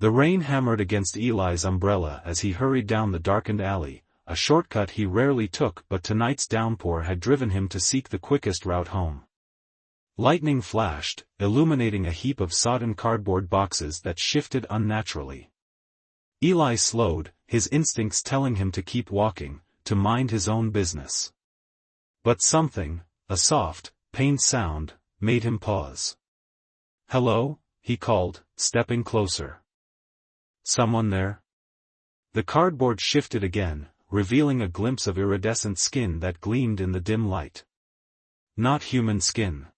The rain hammered against Eli's umbrella as he hurried down the darkened alley, a shortcut he rarely took, but tonight's downpour had driven him to seek the quickest route home. Lightning flashed, illuminating a heap of sodden cardboard boxes that shifted unnaturally. Eli slowed, his instincts telling him to keep walking, to mind his own business. But something, a soft, pained sound, made him pause. "Hello?" he called, stepping closer. "Someone there?" The cardboard shifted again, revealing a glimpse of iridescent skin that gleamed in the dim light. Not human skin.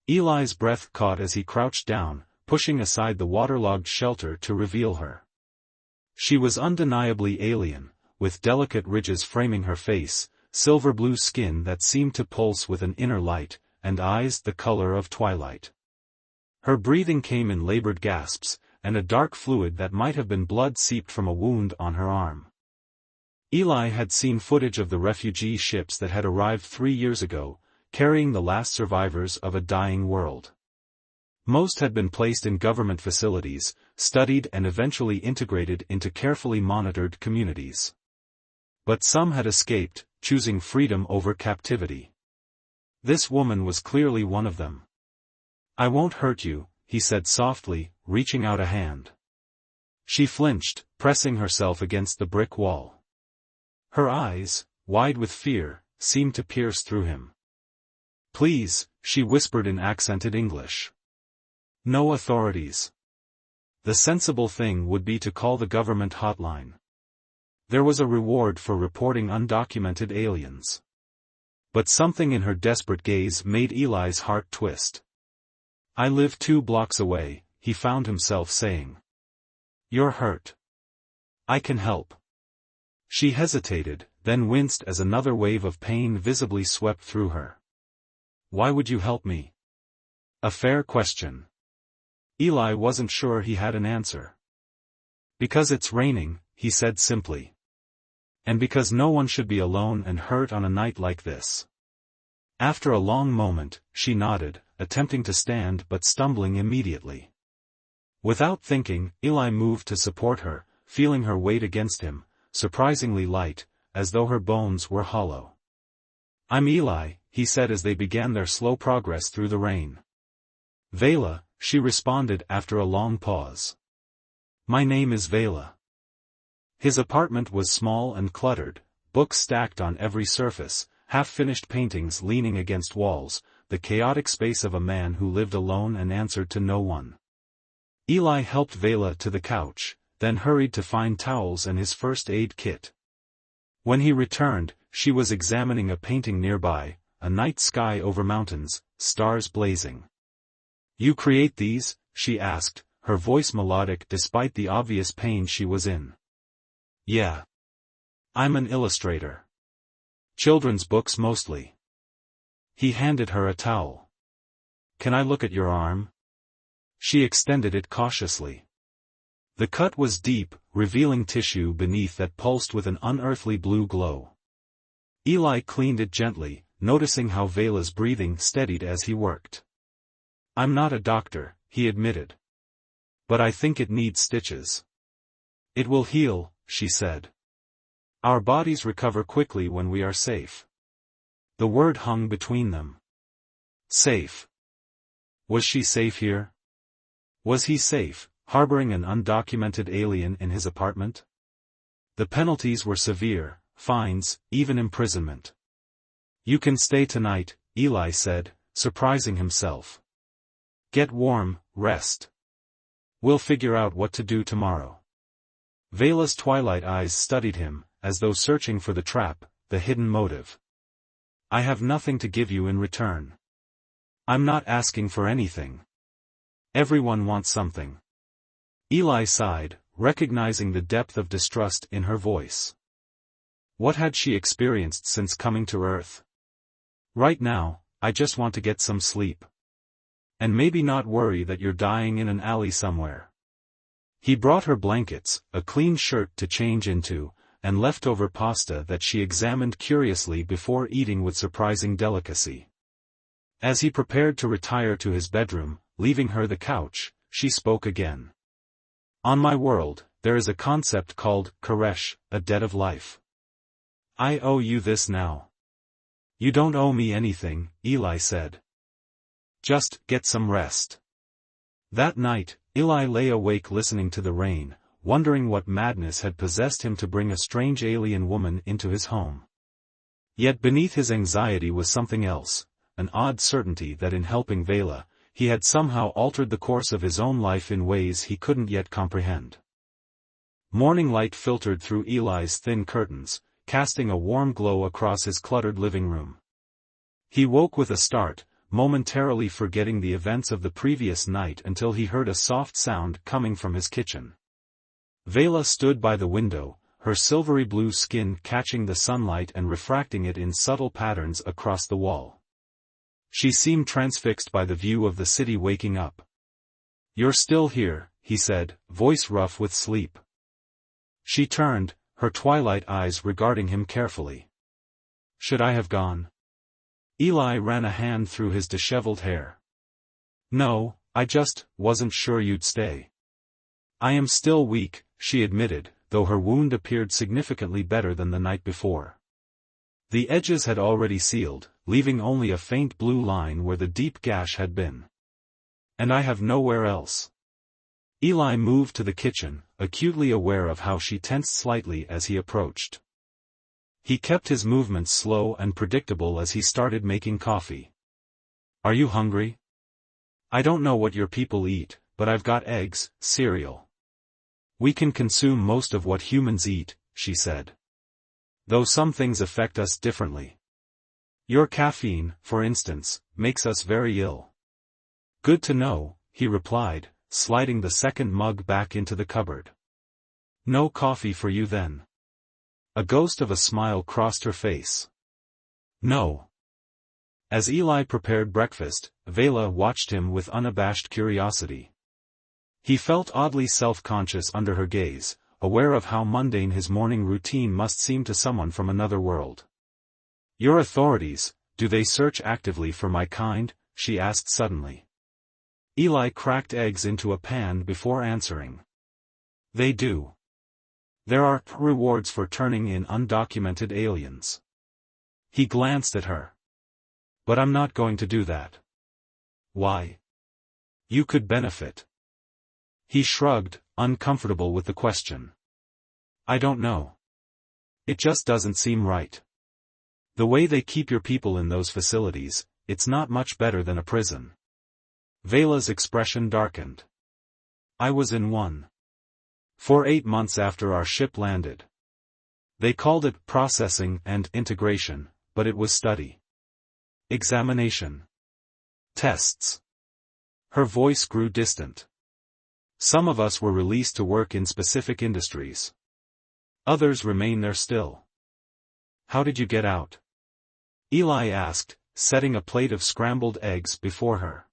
Eli's breath caught as he crouched down, pushing aside the waterlogged shelter to reveal her. She was undeniably alien, with delicate ridges framing her face, silver-blue skin that seemed to pulse with an inner light, and eyes the color of twilight. Her breathing came in labored gasps, and a dark fluid that might have been blood seeped from a wound on her arm. Eli had seen footage of the refugee ships that had arrived 3 years ago, carrying the last survivors of a dying world. Most had been placed in government facilities, studied and eventually integrated into carefully monitored communities. But some had escaped, choosing freedom over captivity. This woman was clearly one of them. "I won't hurt you," he said softly, reaching out a hand. She flinched, pressing herself against the brick wall. Her eyes, wide with fear, seemed to pierce through him. "Please," she whispered in accented English. "No authorities." The sensible thing would be to call the government hotline. There was a reward for reporting undocumented aliens. But something in her desperate gaze made Eli's heart twist. "I live 2 blocks away," he found himself saying. "You're hurt. I can help." She hesitated, then winced as another wave of pain visibly swept through her. "Why would you help me?" A fair question. Eli wasn't sure he had an answer. "Because it's raining," he said simply. "And because no one should be alone and hurt on a night like this." After a long moment, she nodded, attempting to stand but stumbling immediately. Without thinking, Eli moved to support her, feeling her weight against him, surprisingly light, as though her bones were hollow. "I'm Eli," he said as they began their slow progress through the rain. "Vela," she responded after a long pause. "My name is Vela." His apartment was small and cluttered, books stacked on every surface, half-finished paintings leaning against walls, the chaotic space of a man who lived alone and answered to no one. Eli helped Vela to the couch, then hurried to find towels and his first aid kit. When he returned, she was examining a painting nearby, a night sky over mountains, stars blazing. "You create these?" she asked, her voice melodic despite the obvious pain she was in. "Yeah. I'm an illustrator. Children's books mostly." He handed her a towel. "Can I look at your arm?" She extended it cautiously. The cut was deep, revealing tissue beneath that pulsed with an unearthly blue glow. Eli cleaned it gently, noticing how Vela's breathing steadied as he worked. "I'm not a doctor," he admitted. "But I think it needs stitches." "It will heal," she said. "Our bodies recover quickly when we are safe." The word hung between them. Safe. Was she safe here? Was he safe, harboring an undocumented alien in his apartment? The penalties were severe, fines, even imprisonment. "You can stay tonight," Eli said, surprising himself. "Get warm, rest. We'll figure out what to do tomorrow." Vela's twilight eyes studied him, as though searching for the trap, the hidden motive. "I have nothing to give you in return. I'm not asking for anything. Everyone wants something." Eli sighed, recognizing the depth of distrust in her voice. What had she experienced since coming to Earth? "Right now, I just want to get some sleep. And maybe not worry that you're dying in an alley somewhere." He brought her blankets, a clean shirt to change into, and leftover pasta that she examined curiously before eating with surprising delicacy. As he prepared to retire to his bedroom, leaving her the couch, she spoke again. On my world, there is a concept called Koresh, a debt of life. I owe you this now. You don't owe me anything, Eli said. Just get some rest. That night, Eli lay awake listening to the rain, wondering what madness had possessed him to bring a strange alien woman into his home. Yet beneath his anxiety was something else, an odd certainty that in helping Vela, he had somehow altered the course of his own life in ways he couldn't yet comprehend. Morning light filtered through Eli's thin curtains, casting a warm glow across his cluttered living room. He woke with a start, momentarily forgetting the events of the previous night until he heard a soft sound coming from his kitchen. Vela stood by the window, her silvery blue skin catching the sunlight and refracting it in subtle patterns across the wall. She seemed transfixed by the view of the city waking up. "You're still here," he said, voice rough with sleep. She turned, her twilight eyes regarding him carefully. "Should I have gone?" Eli ran a hand through his disheveled hair. "No, I just wasn't sure you'd stay." "I am still weak," she admitted, though her wound appeared significantly better than the night before. The edges had already sealed, leaving only a faint blue line where the deep gash had been. "And I have nowhere else." Eli moved to the kitchen, acutely aware of how she tensed slightly as he approached. He kept his movements slow and predictable as he started making coffee. "Are you hungry? I don't know what your people eat, but I've got eggs, cereal. We can consume most of what humans eat," she said. "Though some things affect us differently. Your caffeine, for instance, makes us very ill." "Good to know," he replied, sliding the second mug back into the cupboard. "No coffee for you then?" A ghost of a smile crossed her face. "No." As Eli prepared breakfast, Vela watched him with unabashed curiosity. He felt oddly self-conscious under her gaze, aware of how mundane his morning routine must seem to someone from another world. "Your authorities, do they search actively for my kind?" she asked suddenly. Eli cracked eggs into a pan before answering. "They do. There are rewards for turning in undocumented aliens." He glanced at her. "But I'm not going to do that." "Why?" "You could benefit." He shrugged, uncomfortable with the question. "I don't know. It just doesn't seem right. The way they keep your people in those facilities, it's not much better than a prison." Vela's expression darkened. "I was in one. For 8 months after our ship landed. They called it processing and integration, but it was study. Examination. Tests." Her voice grew distant. "Some of us were released to work in specific industries. Others remain there still." "How did you get out?" Eli asked, setting a plate of scrambled eggs before her.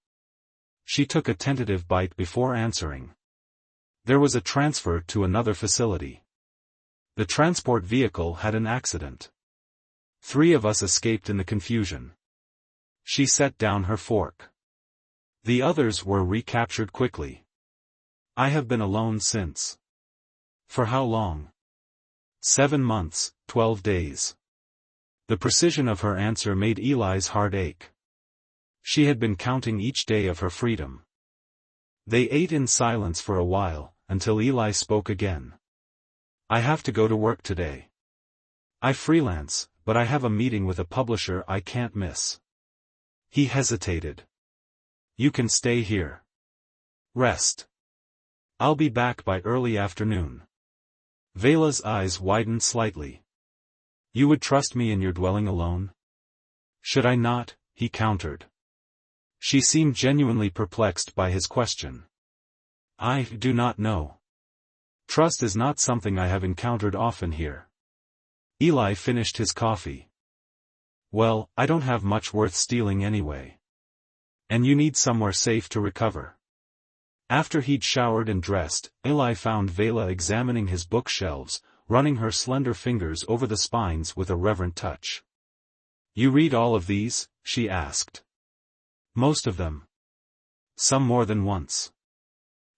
She took a tentative bite before answering. "There was a transfer to another facility. The transport vehicle had an accident. 3 of us escaped in the confusion." She set down her fork. "The others were recaptured quickly. I have been alone since." "For how long?" 7 months, 12 days. The precision of her answer made Eli's heart ache. She had been counting each day of her freedom. They ate in silence for a while, until Eli spoke again. "I have to go to work today. I freelance, but I have a meeting with a publisher I can't miss." He hesitated. "You can stay here. Rest. I'll be back by early afternoon." Vela's eyes widened slightly. "You would trust me in your dwelling alone?" "Should I not?" he countered. She seemed genuinely perplexed by his question. "I do not know. Trust is not something I have encountered often here." Eli finished his coffee. "Well, I don't have much worth stealing anyway. And you need somewhere safe to recover." After he'd showered and dressed, Eli found Vela examining his bookshelves, running her slender fingers over the spines with a reverent touch. "You read all of these?" she asked. "Most of them. Some more than once."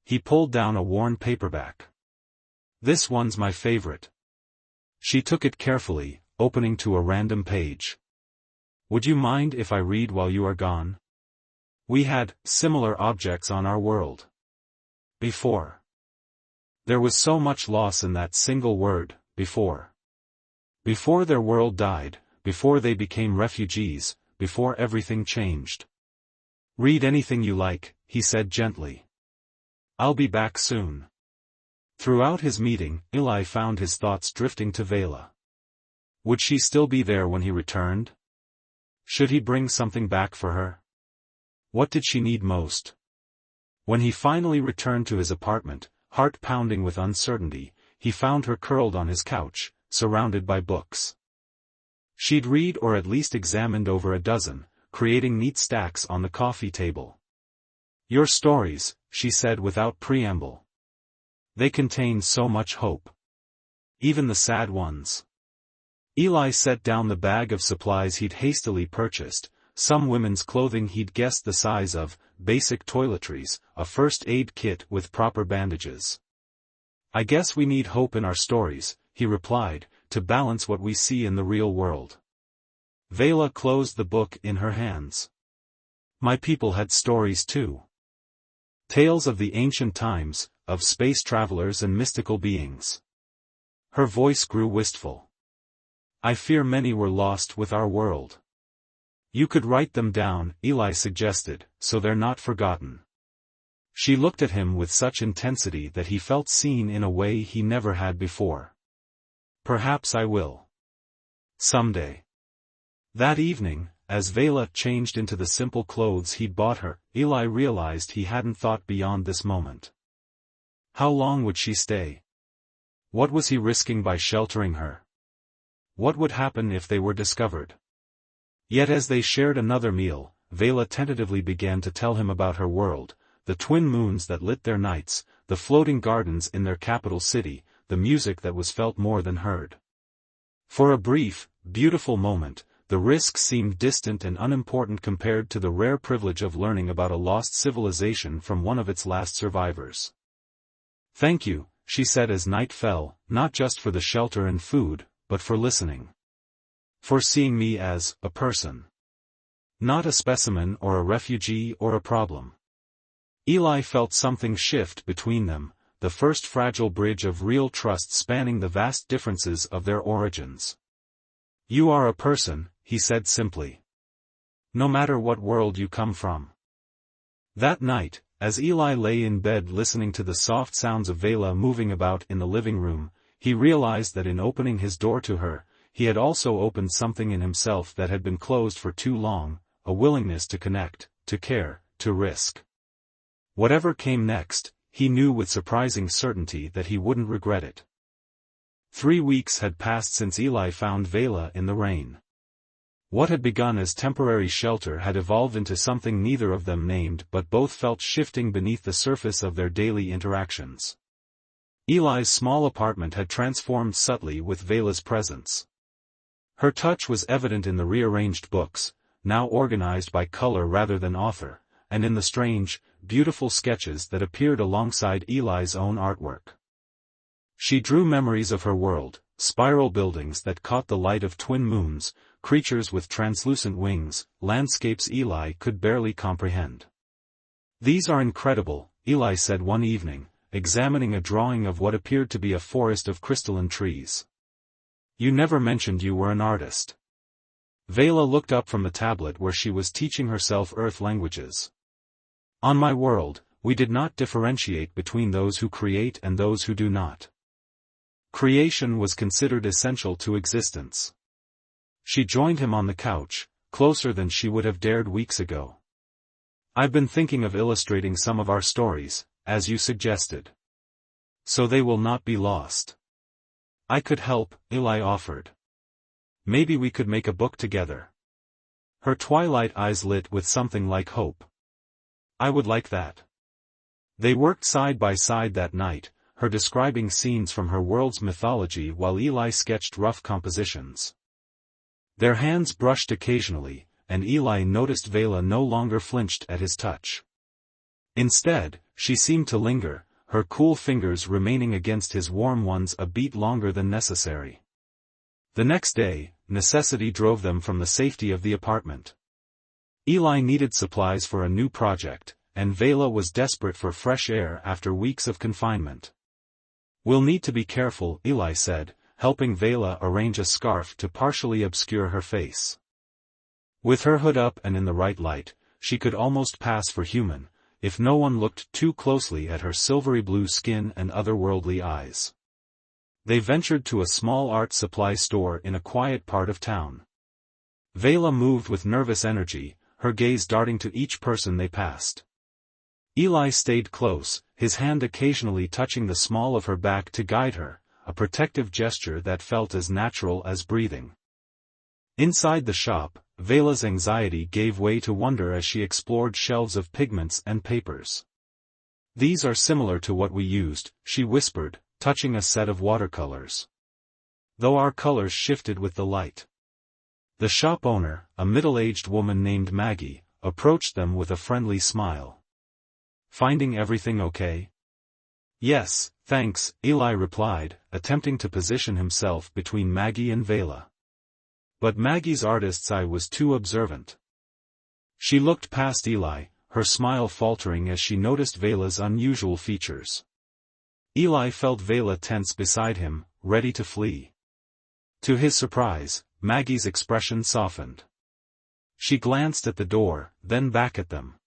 He pulled down a worn paperback. This one's my favorite. She took it carefully, opening to a random page. Would you mind if I read while you are gone? We had similar objects on our world. Before. There was so much loss in that single word, before. Before their world died, before they became refugees, before everything changed. Read anything you like, he said gently. I'll be back soon. Throughout his meeting, Eli found his thoughts drifting to Vela. Would she still be there when he returned? Should he bring something back for her? What did she need most? When he finally returned to his apartment, heart pounding with uncertainty, he found her curled on his couch, surrounded by books. She'd read or at least examined over a dozen, creating neat stacks on the coffee table. Your stories, she said without preamble. They contain so much hope. Even the sad ones. Eli set down the bag of supplies he'd hastily purchased, some women's clothing he'd guessed the size of, basic toiletries, a first aid kit with proper bandages. I guess we need hope in our stories, he replied, to balance what we see in the real world. Vela closed the book in her hands. My people had stories too. Tales of the ancient times, of space travelers and mystical beings. Her voice grew wistful. I fear many were lost with our world. You could write them down, Eli suggested, so they're not forgotten. She looked at him with such intensity that he felt seen in a way he never had before. Perhaps I will. Someday. That evening, as Vela changed into the simple clothes he'd bought her, Eli realized he hadn't thought beyond this moment. How long would she stay? What was he risking by sheltering her? What would happen if they were discovered? Yet as they shared another meal, Vela tentatively began to tell him about her world, the twin moons that lit their nights, the floating gardens in their capital city, the music that was felt more than heard. For a brief, beautiful moment, the risk seemed distant and unimportant compared to the rare privilege of learning about a lost civilization from one of its last survivors. Thank you, she said as night fell, not just for the shelter and food, but for listening. For seeing me as a person. Not a specimen or a refugee or a problem. Eli felt something shift between them, the first fragile bridge of real trust spanning the vast differences of their origins. You are a person, he said simply. No matter what world you come from. That night, as Eli lay in bed listening to the soft sounds of Vela moving about in the living room, he realized that in opening his door to her, he had also opened something in himself that had been closed for too long, a willingness to connect, to care, to risk. Whatever came next, he knew with surprising certainty that he wouldn't regret it. 3 weeks had passed since Eli found Vela in the rain. What had begun as temporary shelter had evolved into something neither of them named but both felt shifting beneath the surface of their daily interactions. Eli's small apartment had transformed subtly with Vela's presence. Her touch was evident in the rearranged books, now organized by color rather than author, and in the strange, beautiful sketches that appeared alongside Eli's own artwork. She drew memories of her world, spiral buildings that caught the light of twin moons, creatures with translucent wings, landscapes Eli could barely comprehend. These are incredible, Eli said one evening, examining a drawing of what appeared to be a forest of crystalline trees. You never mentioned you were an artist. Vela looked up from the tablet where she was teaching herself Earth languages. On my world, we did not differentiate between those who create and those who do not. Creation was considered essential to existence. She joined him on the couch, closer than she would have dared weeks ago. I've been thinking of illustrating some of our stories, as you suggested. So they will not be lost. I could help, Eli offered. Maybe we could make a book together. Her twilight eyes lit with something like hope. I would like that. They worked side by side that night, her describing scenes from her world's mythology while Eli sketched rough compositions. Their hands brushed occasionally, and Eli noticed Vela no longer flinched at his touch. Instead, she seemed to linger, her cool fingers remaining against his warm ones a beat longer than necessary. The next day, necessity drove them from the safety of the apartment. Eli needed supplies for a new project, and Vela was desperate for fresh air after weeks of confinement. "We'll need to be careful," Eli said, helping Vela arrange a scarf to partially obscure her face. With her hood up and in the right light, she could almost pass for human, if no one looked too closely at her silvery blue skin and otherworldly eyes. They ventured to a small art supply store in a quiet part of town. Vela moved with nervous energy, her gaze darting to each person they passed. Eli stayed close, his hand occasionally touching the small of her back to guide her, a protective gesture that felt as natural as breathing. Inside the shop, Vela's anxiety gave way to wonder as she explored shelves of pigments and papers. "These are similar to what we used," she whispered, touching a set of watercolors. Though our colors shifted with the light. The shop owner, a middle-aged woman named Maggie, approached them with a friendly smile. "Finding everything okay?" "Yes, thanks," Eli replied, attempting to position himself between Maggie and Vela. But Maggie's artist's eye was too observant. She looked past Eli, her smile faltering as she noticed Vela's unusual features. Eli felt Vela tense beside him, ready to flee. To his surprise, Maggie's expression softened. She glanced at the door, then back at them.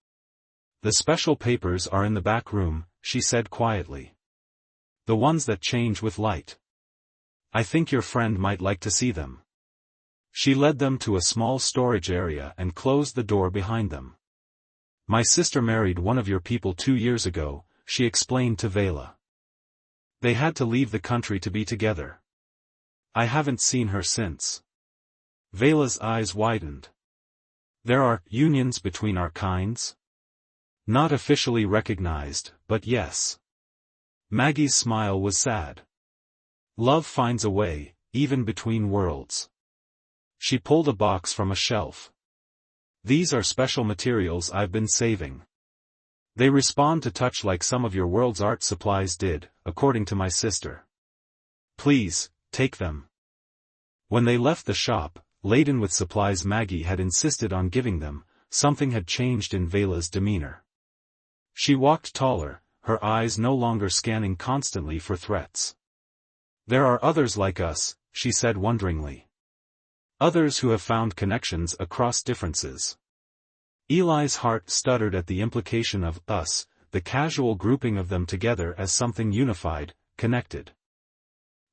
"The special papers are in the back room," she said quietly. "The ones that change with light. I think your friend might like to see them." She led them to a small storage area and closed the door behind them. "My sister married one of your people 2 years ago," she explained to Vela. "They had to leave the country to be together. I haven't seen her since." Vela's eyes widened. "There are unions between our kinds?" "Not officially recognized, but yes." Maggie's smile was sad. "Love finds a way, even between worlds." She pulled a box from a shelf. "These are special materials I've been saving. They respond to touch like some of your world's art supplies did, according to my sister. Please, take them." When they left the shop, laden with supplies Maggie had insisted on giving them, something had changed in Vela's demeanor. She walked taller, her eyes no longer scanning constantly for threats. "There are others like us," she said wonderingly. "Others who have found connections across differences." Eli's heart stuttered at the implication of us, the casual grouping of them together as something unified, connected.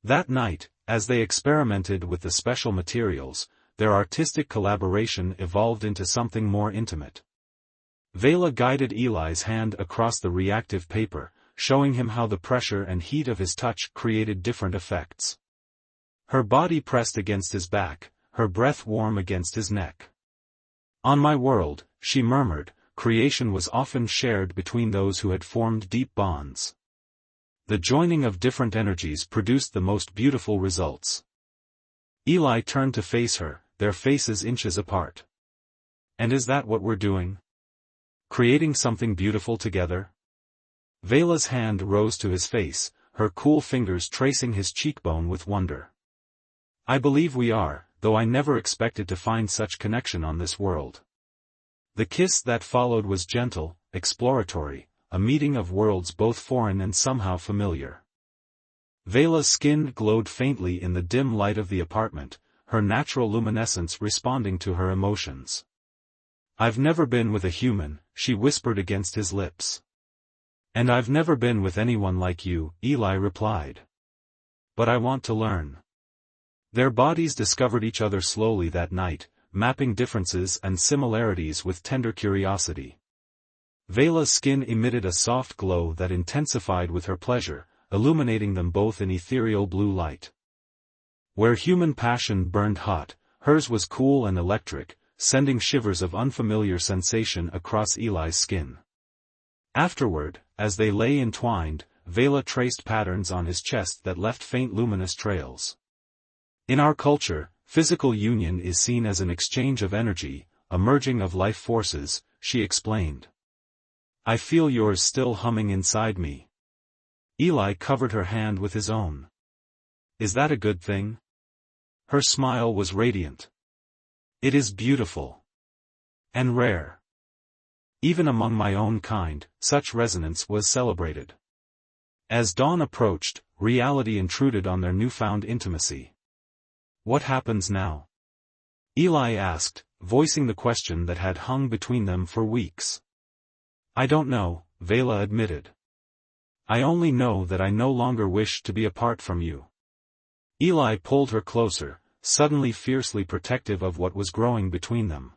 That night, as they experimented with the special materials, their artistic collaboration evolved into something more intimate. Vela guided Eli's hand across the reactive paper, showing him how the pressure and heat of his touch created different effects. Her body pressed against his back, her breath warm against his neck. "On my world," she murmured, "creation was often shared between those who had formed deep bonds. The joining of different energies produced the most beautiful results." Eli turned to face her, their faces inches apart. "And is that what we're doing? Creating something beautiful together?" Vela's hand rose to his face, her cool fingers tracing his cheekbone with wonder. "I believe we are, though I never expected to find such connection on this world." The kiss that followed was gentle, exploratory, a meeting of worlds both foreign and somehow familiar. Vela's skin glowed faintly in the dim light of the apartment, her natural luminescence responding to her emotions. "I've never been with a human," she whispered against his lips. "And I've never been with anyone like you," Eli replied. "But I want to learn." Their bodies discovered each other slowly that night, mapping differences and similarities with tender curiosity. Vela's skin emitted a soft glow that intensified with her pleasure, illuminating them both in ethereal blue light. Where human passion burned hot, hers was cool and electric, sending shivers of unfamiliar sensation across Eli's skin. Afterward, as they lay entwined, Vela traced patterns on his chest that left faint luminous trails. "In our culture, physical union is seen as an exchange of energy, a merging of life forces," she explained. I feel yours still humming inside me. Eli covered her hand with his own. Is that a good thing? Her smile was radiant. It is beautiful. And rare. Even among my own kind, such resonance was celebrated. As dawn approached, reality intruded on their newfound intimacy. What happens now? Eli asked, voicing the question that had hung between them for weeks. I don't know, Vela admitted. I only know that I no longer wish to be apart from you. Eli pulled her closer, suddenly fiercely protective of what was growing between them.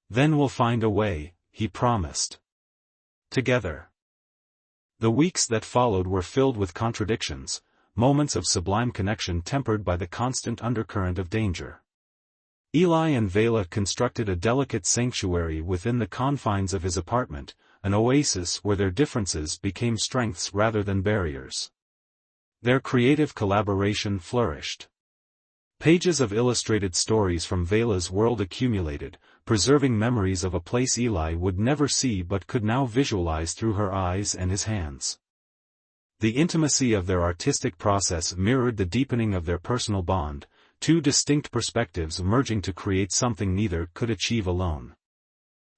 Then we'll find a way, he promised. Together. The weeks that followed were filled with contradictions, moments of sublime connection tempered by the constant undercurrent of danger. Eli and Vela constructed a delicate sanctuary within the confines of his apartment, an oasis where their differences became strengths rather than barriers. Their creative collaboration flourished. Pages of illustrated stories from Vela's world accumulated, preserving memories of a place Eli would never see but could now visualize through her eyes and his hands. The intimacy of their artistic process mirrored the deepening of their personal bond, two distinct perspectives merging to create something neither could achieve alone.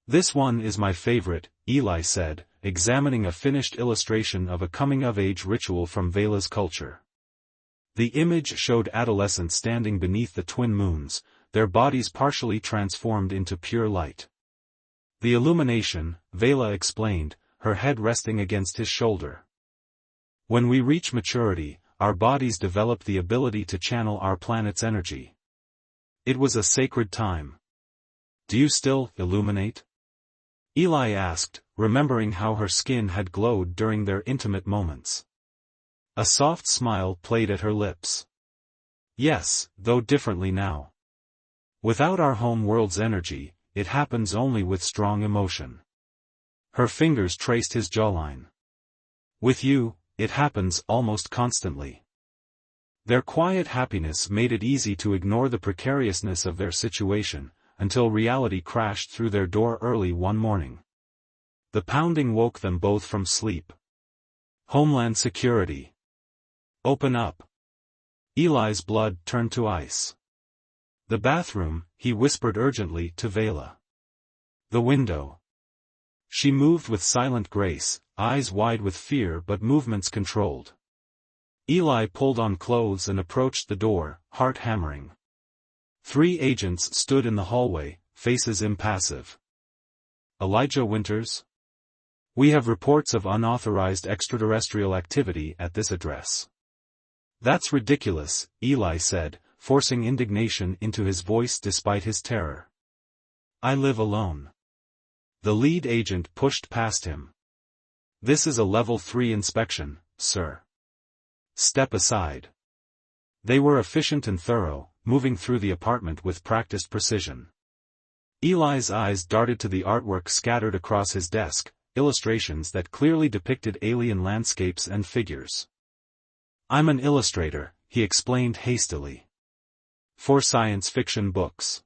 This one is my favorite, Eli said, examining a finished illustration of a coming-of-age ritual from Vela's culture. The image showed adolescents standing beneath the twin moons, their bodies partially transformed into pure light. The illumination, Vela explained, her head resting against his shoulder. When we reach maturity, our bodies develop the ability to channel our planet's energy. It was a sacred time. Do you still illuminate? Eli asked, remembering how her skin had glowed during their intimate moments. A soft smile played at her lips. Yes, though differently now. Without our home world's energy, it happens only with strong emotion. Her fingers traced his jawline. With you, it happens almost constantly. Their quiet happiness made it easy to ignore the precariousness of their situation, until reality crashed through their door early one morning. The pounding woke them both from sleep. Homeland Security. Open up. Eli's blood turned to ice. The bathroom, he whispered urgently to Vela. The window. She moved with silent grace, eyes wide with fear but movements controlled. Eli pulled on clothes and approached the door, heart hammering. 3 agents stood in the hallway, faces impassive. Elijah Winters? We have reports of unauthorized extraterrestrial activity at this address. That's ridiculous, Eli said, forcing indignation into his voice despite his terror. I live alone. The lead agent pushed past him. This is a level 3 inspection, sir. Step aside. They were efficient and thorough, moving through the apartment with practiced precision. Eli's eyes darted to the artwork scattered across his desk, illustrations that clearly depicted alien landscapes and figures. I'm an illustrator, he explained hastily. For science fiction books.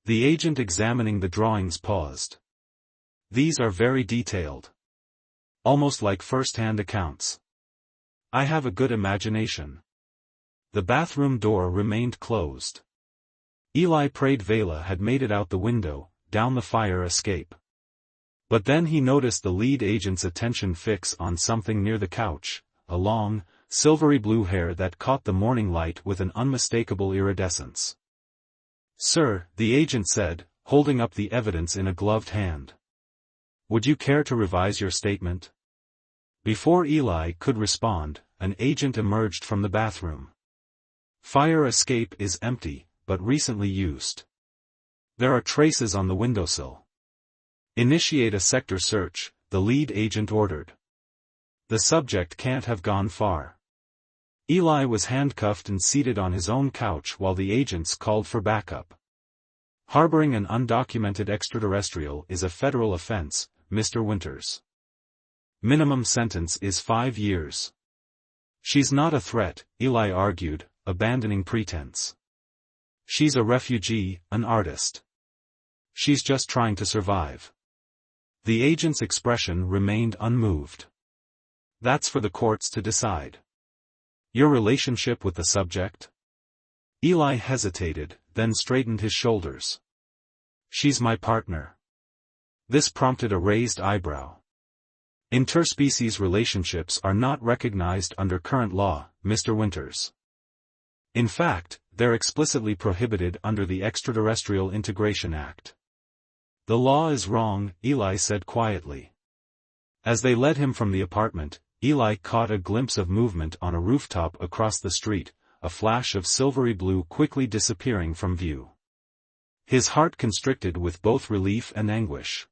The agent examining the drawings paused. These are very detailed. Almost like first-hand accounts. I have a good imagination. The bathroom door remained closed. Eli prayed Vela had made it out the window, down the fire escape. But then he noticed the lead agent's attention fix on something near the couch, a long, silvery blue hair that caught the morning light with an unmistakable iridescence. Sir, the agent said, holding up the evidence in a gloved hand. Would you care to revise your statement? Before Eli could respond, an agent emerged from the bathroom. Fire escape is empty, but recently used. There are traces on the windowsill. Initiate a sector search, the lead agent ordered. The subject can't have gone far. Eli was handcuffed and seated on his own couch while the agents called for backup. Harboring an undocumented extraterrestrial is a federal offense, Mr. Winters. Minimum sentence is 5 years. She's not a threat, Eli argued, abandoning pretense. She's a refugee, an artist. She's just trying to survive. The agent's expression remained unmoved. That's for the courts to decide. Your relationship with the subject? Eli hesitated, then straightened his shoulders. She's my partner. This prompted a raised eyebrow. Interspecies relationships are not recognized under current law, Mr. Winters. In fact, they're explicitly prohibited under the Extraterrestrial Integration Act. The law is wrong, Eli said quietly. As they led him from the apartment, Eli caught a glimpse of movement on a rooftop across the street, a flash of silvery blue quickly disappearing from view. His heart constricted with both relief and anguish.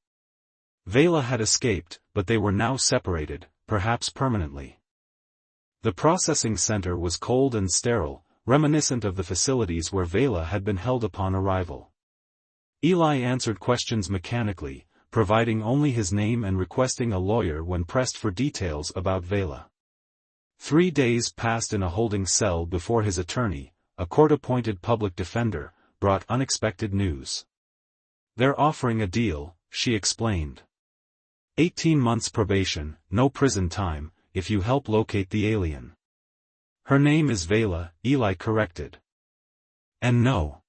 Vela had escaped, but they were now separated, perhaps permanently. The processing center was cold and sterile, reminiscent of the facilities where Vela had been held upon arrival. Eli answered questions mechanically, providing only his name and requesting a lawyer when pressed for details about Vela. 3 days passed in a holding cell before his attorney, a court-appointed public defender, brought unexpected news. They're offering a deal, she explained. 18 months probation, no prison time, if you help locate the alien. Her name is Vela, Eli corrected. And no.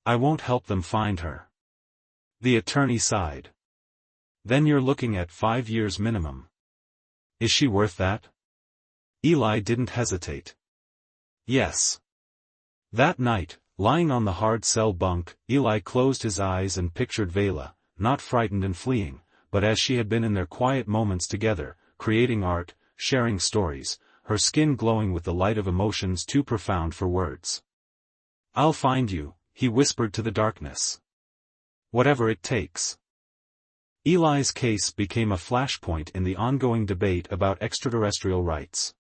I won't help them find her. The attorney sighed. Then you're looking at 5 years minimum. Is she worth that? Eli didn't hesitate. Yes. That night, lying on the hard cell bunk, Eli closed his eyes and pictured Vela, not frightened and fleeing, but as she had been in their quiet moments together, creating art, sharing stories, her skin glowing with the light of emotions too profound for words. I'll find you, he whispered to the darkness. Whatever it takes. Eli's case became a flashpoint in the ongoing debate about extraterrestrial rights.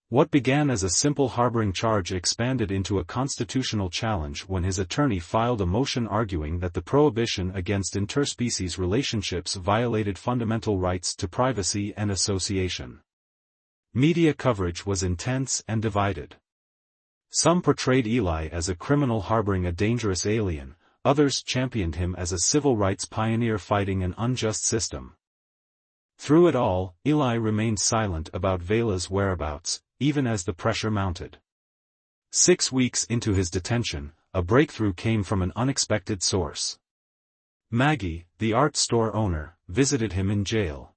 What began as a simple harboring charge expanded into a constitutional challenge when his attorney filed a motion arguing that the prohibition against interspecies relationships violated fundamental rights to privacy and association. Media coverage was intense and divided. Some portrayed Eli as a criminal harboring a dangerous alien, others championed him as a civil rights pioneer fighting an unjust system. Through it all, Eli remained silent about Vela's whereabouts, even as the pressure mounted. 6 weeks into his detention, a breakthrough came from an unexpected source. Maggie, the art store owner, visited him in jail.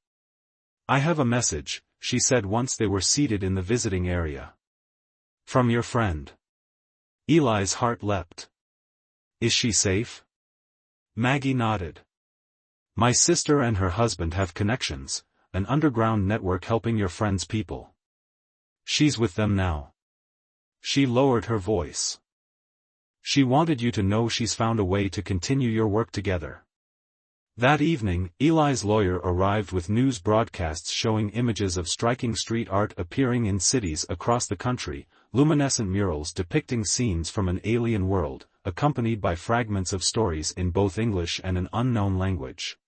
I have a message, she said once they were seated in the visiting area. From your friend. Eli's heart leapt. Is she safe? Maggie nodded. My sister and her husband have connections, an underground network helping your friend's people. She's with them now. She lowered her voice. She wanted you to know she's found a way to continue your work together. That evening, Eli's lawyer arrived with news broadcasts showing images of striking street art appearing in cities across the country, luminescent murals depicting scenes from an alien world, accompanied by fragments of stories in both English and an unknown language.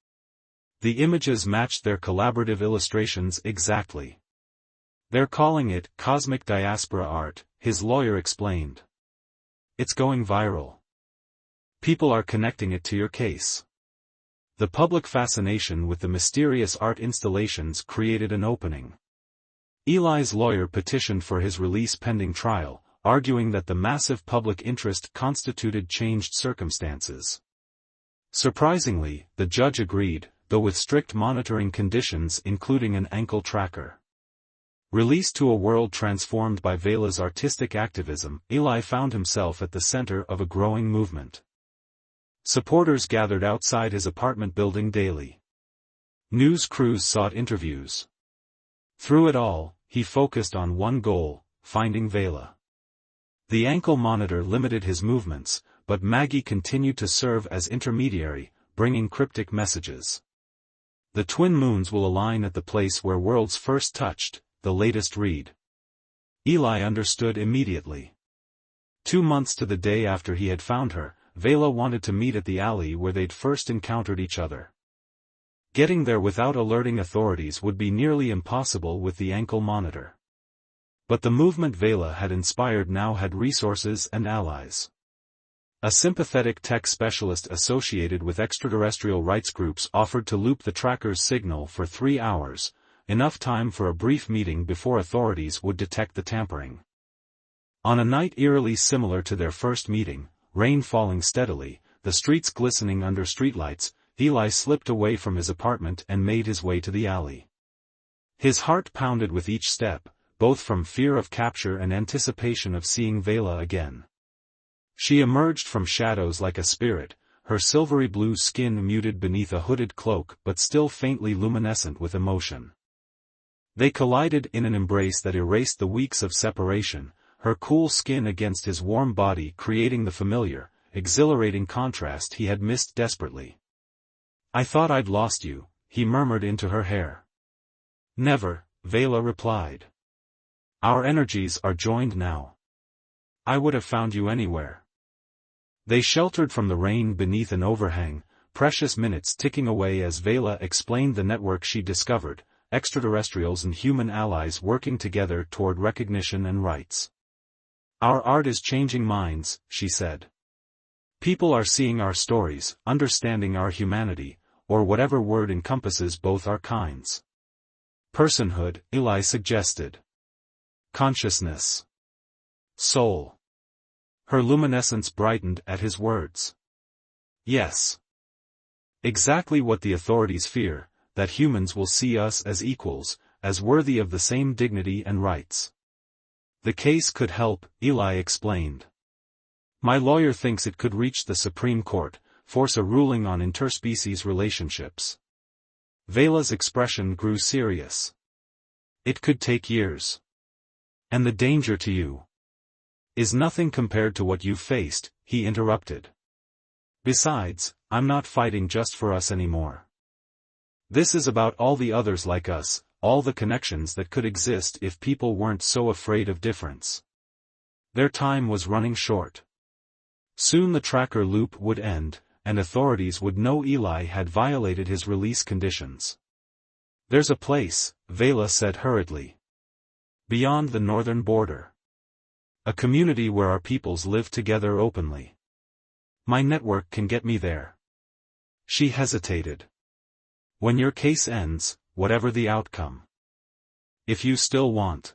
The images matched their collaborative illustrations exactly. They're calling it cosmic diaspora art, his lawyer explained. It's going viral. People are connecting it to your case. The public fascination with the mysterious art installations created an opening. Eli's lawyer petitioned for his release pending trial, arguing that the massive public interest constituted changed circumstances. Surprisingly, the judge agreed, though with strict monitoring conditions including an ankle tracker. Released to a world transformed by Vela's artistic activism, Eli found himself at the center of a growing movement. Supporters gathered outside his apartment building daily. News crews sought interviews. Through it all, he focused on one goal, finding Vela. The ankle monitor limited his movements, but Maggie continued to serve as intermediary, bringing cryptic messages. The twin moons will align at the place where worlds first touched, the latest read. Eli understood immediately. 2 months to the day after he had found her, Vela wanted to meet at the alley where they'd first encountered each other. Getting there without alerting authorities would be nearly impossible with the ankle monitor. But the movement Vela had inspired now had resources and allies. A sympathetic tech specialist associated with extraterrestrial rights groups offered to loop the tracker's signal for 3 hours, enough time for a brief meeting before authorities would detect the tampering. On a night eerily similar to their first meeting, rain falling steadily, the streets glistening under streetlights, Eli slipped away from his apartment and made his way to the alley. His heart pounded with each step, both from fear of capture and anticipation of seeing Vela again. She emerged from shadows like a spirit, her silvery blue skin muted beneath a hooded cloak but still faintly luminescent with emotion. They collided in an embrace that erased the weeks of separation, her cool skin against his warm body creating the familiar, exhilarating contrast he had missed desperately. "I thought I'd lost you," he murmured into her hair. "Never," Vela replied. "Our energies are joined now. I would have found you anywhere." They sheltered from the rain beneath an overhang, precious minutes ticking away as Vela explained the network she discovered, extraterrestrials and human allies working together toward recognition and rights. "Our art is changing minds," she said. "People are seeing our stories, understanding our humanity, or whatever word encompasses both our kinds." "Personhood," Eli suggested. "Consciousness. Soul." Her luminescence brightened at his words. "Yes. Exactly what the authorities fear, that humans will see us as equals, as worthy of the same dignity and rights." "The case could help," Eli explained. "My lawyer thinks it could reach the Supreme Court, force a ruling on interspecies relationships." Vela's expression grew serious. "It could take years. And the danger to you is nothing compared to what you've faced," he interrupted. "Besides, I'm not fighting just for us anymore. This is about all the others like us, all the connections that could exist if people weren't so afraid of difference." Their time was running short. Soon the tracker loop would end, and authorities would know Eli had violated his release conditions. "There's a place," Vela said hurriedly. "Beyond the northern border. A community where our peoples live together openly. My network can get me there." She hesitated. "When your case ends, whatever the outcome. If you still want.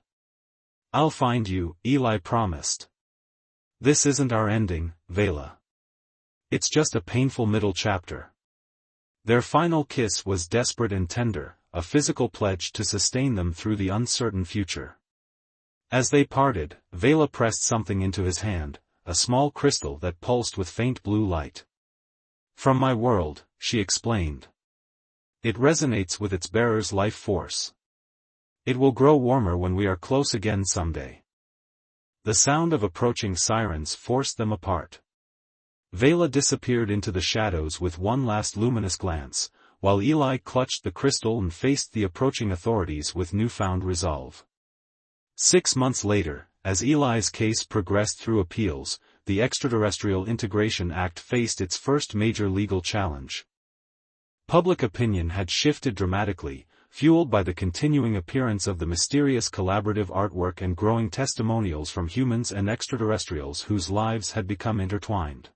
I'll find you," Eli promised. "This isn't our ending, Vela. It's just a painful middle chapter." Their final kiss was desperate and tender, a physical pledge to sustain them through the uncertain future. As they parted, Vela pressed something into his hand, a small crystal that pulsed with faint blue light. "From my world," she explained. "It resonates with its bearer's life force. It will grow warmer when we are close again someday." The sound of approaching sirens forced them apart. Vela disappeared into the shadows with one last luminous glance, while Eli clutched the crystal and faced the approaching authorities with newfound resolve. 6 months later, as Eli's case progressed through appeals, the Extraterrestrial Integration Act faced its first major legal challenge. Public opinion had shifted dramatically, fueled by the continuing appearance of the mysterious collaborative artwork and growing testimonials from humans and extraterrestrials whose lives had become intertwined.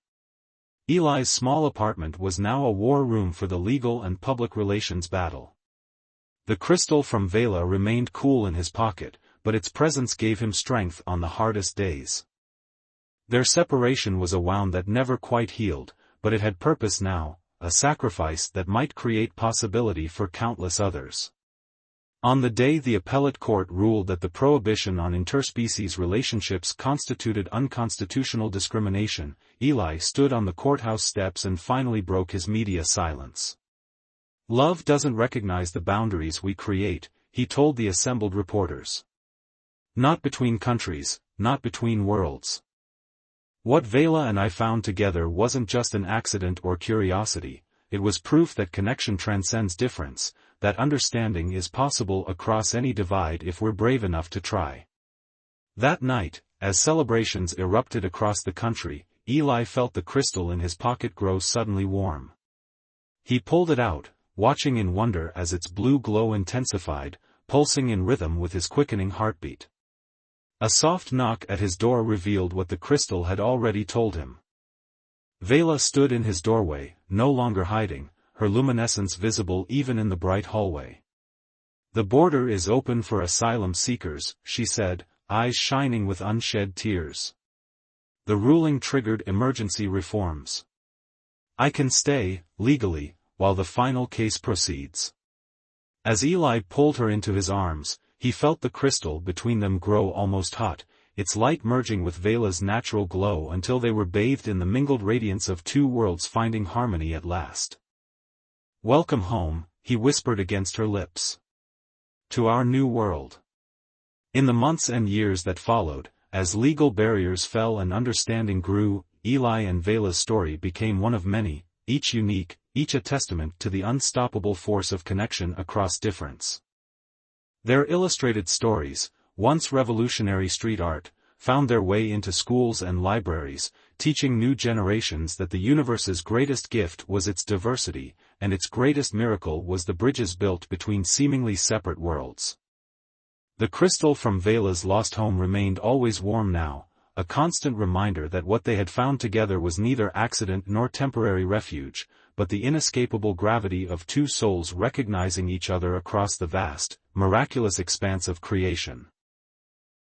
Eli's small apartment was now a war room for the legal and public relations battle. The crystal from Vela remained cool in his pocket, but its presence gave him strength on the hardest days. Their separation was a wound that never quite healed, but it had purpose now, a sacrifice that might create possibility for countless others. On the day the appellate court ruled that the prohibition on interspecies relationships constituted unconstitutional discrimination, Eli stood on the courthouse steps and finally broke his media silence. "Love doesn't recognize the boundaries we create," he told the assembled reporters. "Not between countries, not between worlds. What Vela and I found together wasn't just an accident or curiosity, it was proof that connection transcends difference, that understanding is possible across any divide if we're brave enough to try." That night, as celebrations erupted across the country, Eli felt the crystal in his pocket grow suddenly warm. He pulled it out, watching in wonder as its blue glow intensified, pulsing in rhythm with his quickening heartbeat. A soft knock at his door revealed what the crystal had already told him. Vela stood in his doorway, no longer hiding, her luminescence visible even in the bright hallway. "The border is open for asylum seekers," she said, eyes shining with unshed tears. "The ruling triggered emergency reforms. I can stay, legally, while the final case proceeds." As Eli pulled her into his arms, he felt the crystal between them grow almost hot, its light merging with Vela's natural glow until they were bathed in the mingled radiance of two worlds finding harmony at last. "Welcome home," he whispered against her lips. "To our new world." In the months and years that followed, as legal barriers fell and understanding grew, Eli and Vela's story became one of many, each unique, each a testament to the unstoppable force of connection across difference. Their illustrated stories, once revolutionary street art, found their way into schools and libraries, teaching new generations that the universe's greatest gift was its diversity, and its greatest miracle was the bridges built between seemingly separate worlds. The crystal from Vela's lost home remained always warm now, a constant reminder that what they had found together was neither accident nor temporary refuge, but the inescapable gravity of two souls recognizing each other across the vast, miraculous expanse of creation.